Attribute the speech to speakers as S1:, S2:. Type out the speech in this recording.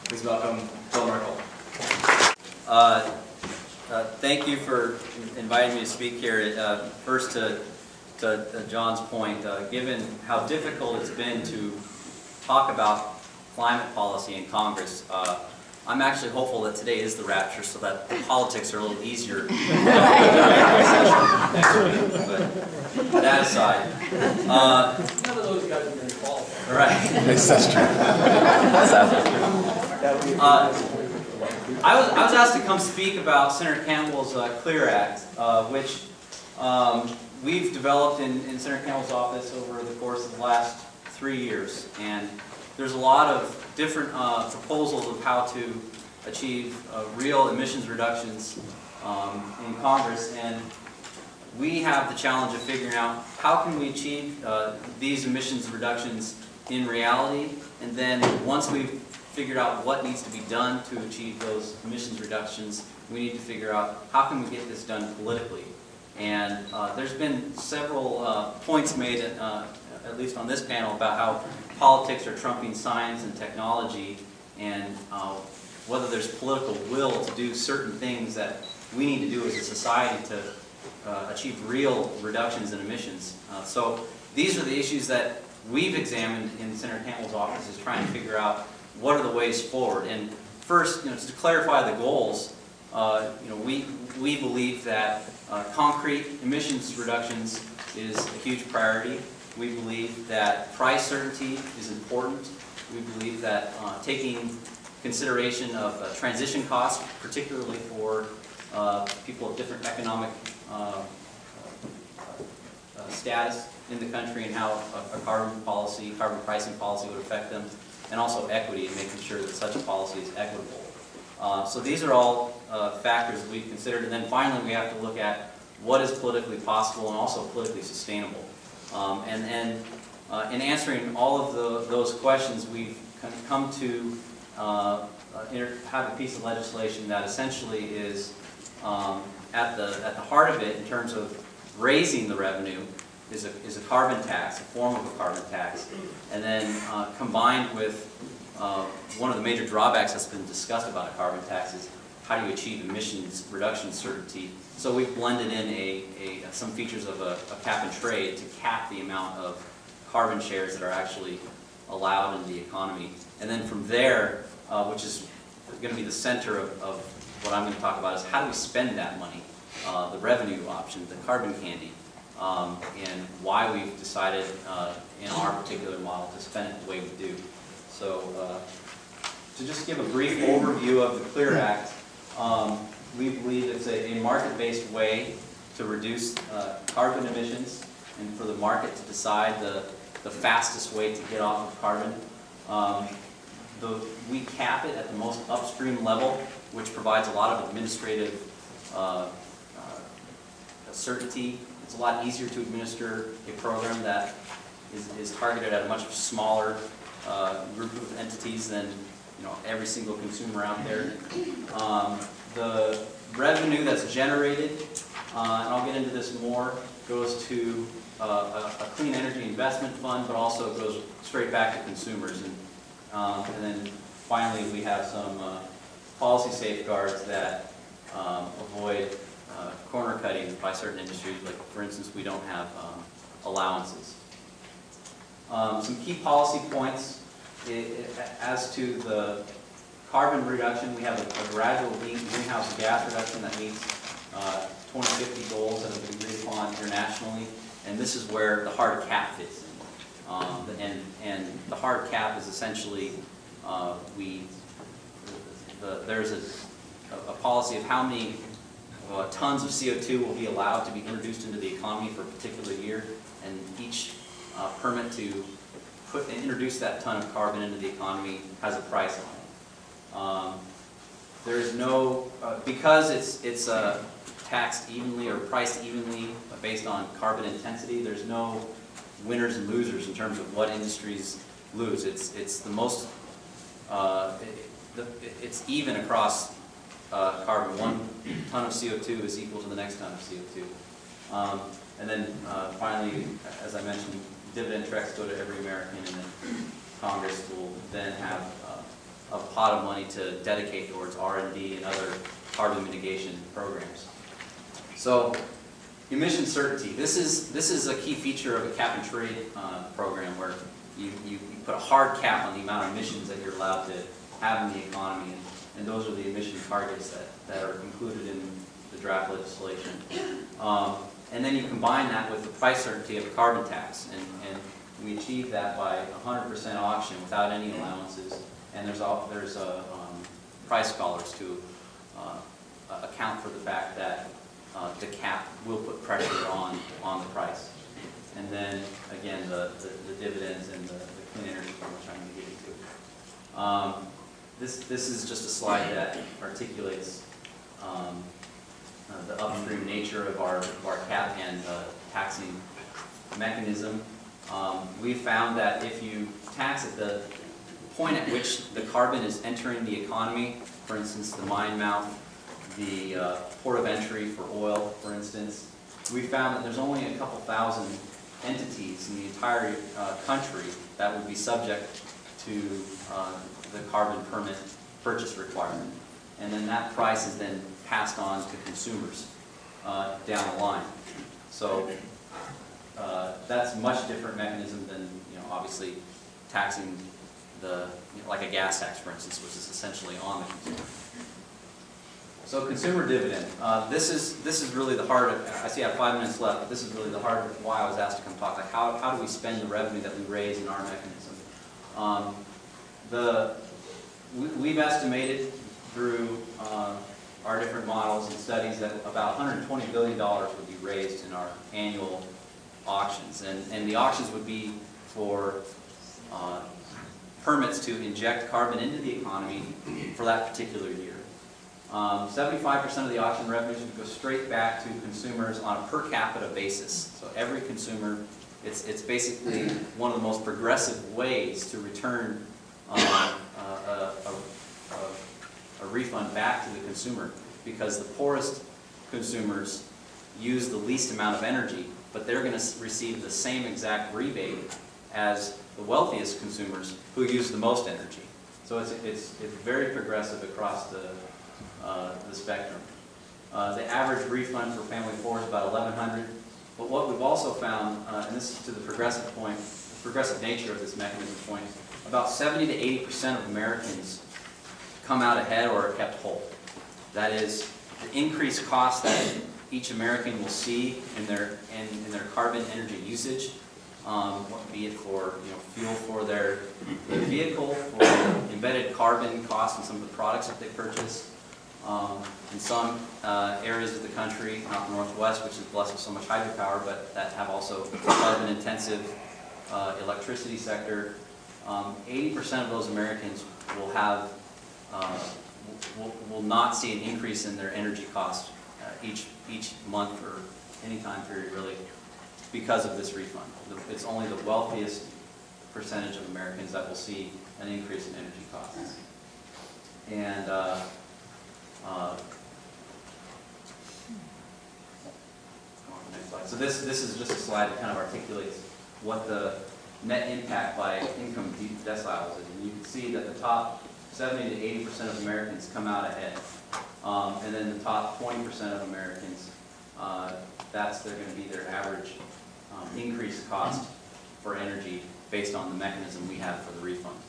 S1: Please welcome Bill Merkel. Thank you for inviting me to speak here. First, to John's point, given how difficult it's been to talk about climate policy in Congress, I'm actually hopeful that today is the rapture so that the politics are a little easier. But that aside,
S2: none of those guys are going to qualify.
S1: Right.
S3: That's true.
S1: I was asked to come speak about Senator Cantwell's CLEAR Act, which we've developed in Senator Cantwell's office over the course of the last 3 years. And there's a lot of different proposals of how to achieve real emissions reductions in Congress. And we have the challenge of figuring out how can we achieve these emissions reductions in reality, and then once we've figured out what needs to be done to achieve those emissions reductions, we need to figure out how can we get this done politically. And there's been several points made, at least on this panel, about how politics are trumping science and technology, and whether there's political will to do certain things that we need to do as a society to achieve real reductions in emissions. So these are the issues that we've examined in Senator Cantwell's office, is trying to figure out what are the ways forward. And first, to clarify the goals, we believe that concrete emissions reductions is a huge priority. We believe that price certainty is important. We believe that taking consideration of transition costs, particularly for people of different economic status in the country, and how a carbon pricing policy would affect them, and also equity, and making sure that such a policy is equitable. So these are all factors that we've considered, and then finally we have to look at what is politically possible and also politically sustainable. In answering all of those questions, we've come to have a piece of legislation that essentially is at the heart of it, in terms of raising the revenue, is a carbon tax, a form of a carbon tax, and then combined with one of the major drawbacks that's been discussed about a carbon tax is how do you achieve emissions reduction certainty. So we've blended in some features of a cap and trade to cap the amount of carbon shares that are actually allowed in the economy. And then from there, which is going to be the center of what I'm going to talk about, is how do we spend that money, the revenue option, the carbon candy. And why we've decided in our particular model to spend it the way we do. So to just give a brief overview of the CLEAR Act, we believe it's a market-based way to reduce carbon emissions, and for the market to decide the fastest way to get off of carbon. We cap it at the most upstream level, which provides a lot of administrative certainty. It's a lot easier to administer a program that is targeted at a much smaller group of entities than every single consumer out there. The revenue that's generated, and I'll get into this more, goes to a clean energy investment fund, but also goes straight back to consumers. And then finally, we have some policy safeguards that avoid corner cutting by certain industries. Like, for instance, we don't have allowances. Some key policy points as to the carbon reduction. We have a gradual greenhouse gas reduction that meets 2050 goals that have been agreed upon internationally, and this is where the hard cap fits in. And the hard cap is essentially there's a policy of how many tons of CO2 will be allowed to be introduced into the economy for a particular year, and each permit to introduce that ton of carbon into the economy has a price on it. There is no, because it's taxed evenly or priced evenly based on carbon intensity, there's no winners and losers in terms of what industries lose. It's the most, it's even across carbon. 1 ton of CO2 is equal to the next ton of CO2. And then finally, as I mentioned, dividend checks go to every American, and then Congress will then have a pot of money to dedicate towards R&D and other carbon mitigation programs. So, emission certainty. This is a key feature of a cap and trade program where you put a hard cap on the amount of emissions that you're allowed to have in the economy, and those are the emission targets that are included in the draft legislation. And then you combine that with the price certainty of a carbon tax, and we achieve that by 100% auction without any allowances, and there's price collars to account for the fact that the cap will put pressure on the price. And then, again, the dividends and the clean energy from which I'm going to get into. This is just a slide that articulates the upstream nature of our cap and taxing mechanism. We found that if you tax at the point at which the carbon is entering the economy, for instance, the mine mouth, the port of entry for oil, for instance, we found that there's only a couple thousand entities in the entire country that would be subject to the carbon permit purchase requirement. And then that price is then passed on to consumers down the line. So that's a much different mechanism than, obviously taxing like a gas tax, for instance, which is essentially on the consumer. So consumer dividend. This is really the heart of, I see I have 5 minutes left, but this is really the heart of why I was asked to come talk. Like how do we spend the revenue that we raise in our mechanism? We've estimated through our different models and studies that about $120 billion would be raised in our annual auctions. And the auctions would be for permits to inject carbon into the economy for that particular year. 75% of the auction revenues would go straight back to consumers on a per capita basis. So every consumer, it's basically one of the most progressive ways to return a refund back to the consumer, because the poorest consumers use the least amount of energy, but they're going to receive the same exact rebate as the wealthiest consumers who use the most energy. So it's very progressive across the spectrum. The average refund for family of 4 is about $1,100. But what we've also found, and this is to the progressive nature of this mechanism point, about 70 to 80% of Americans come out ahead or are kept whole. That is, the increased cost that each American will see in their carbon energy usage, be it for fuel for their vehicle, for embedded carbon costs in some of the products that they purchase. In some areas of the country, not the Northwest, which is blessed with so much hydropower, but that have also carbon-intensive electricity sector, 80% of those Americans will have will not see an increase in their energy cost each month or any time period really because of this refund. It's only the wealthiest percentage of Americans that will see an increase in energy costs. And next slide. So this is just a slide that kind of articulates what the net impact by income deciles is. And you can see that the top 70 to 80% of Americans come out ahead. And then the top 20% of Americans, they're going to be their average increased cost for energy based on the mechanism we have for the refund.